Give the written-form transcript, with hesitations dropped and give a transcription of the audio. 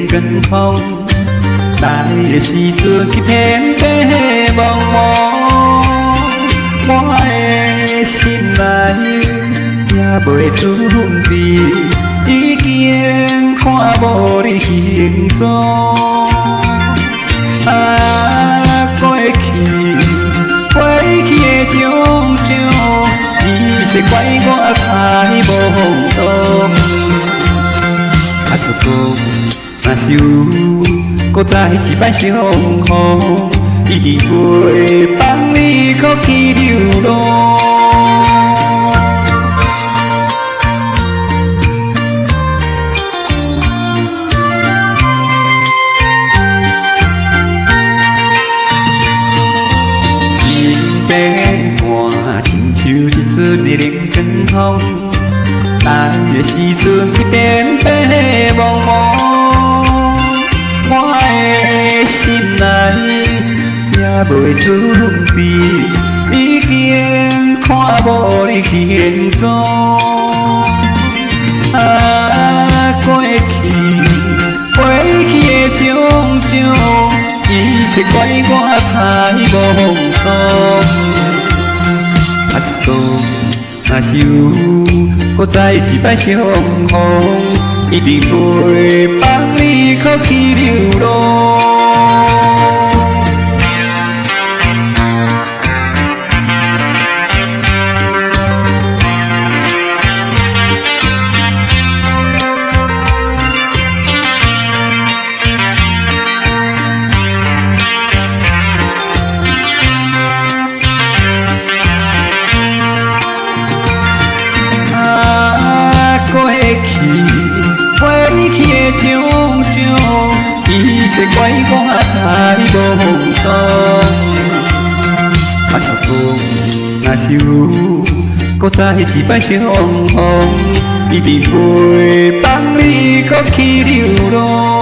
近风，来的时阵去偏偏茫茫，我的心内也袂准备，已经看无你形状。过去的种种，伊是怪我太懵懂。若是有，搁再一摆相逢，一定袂放你搁去流浪。一冷光风，来的时阵去偏偏茫茫，我的心内也袂准备，已经看无你形状。过去的种种，伊是怪我太懵懂。若是有，搁再一摆相逢，一定袂放你搁去流浪。种种，伊是怪我太懵懂。若是有，搁再一摆相逢，一定袂放你搁去流浪。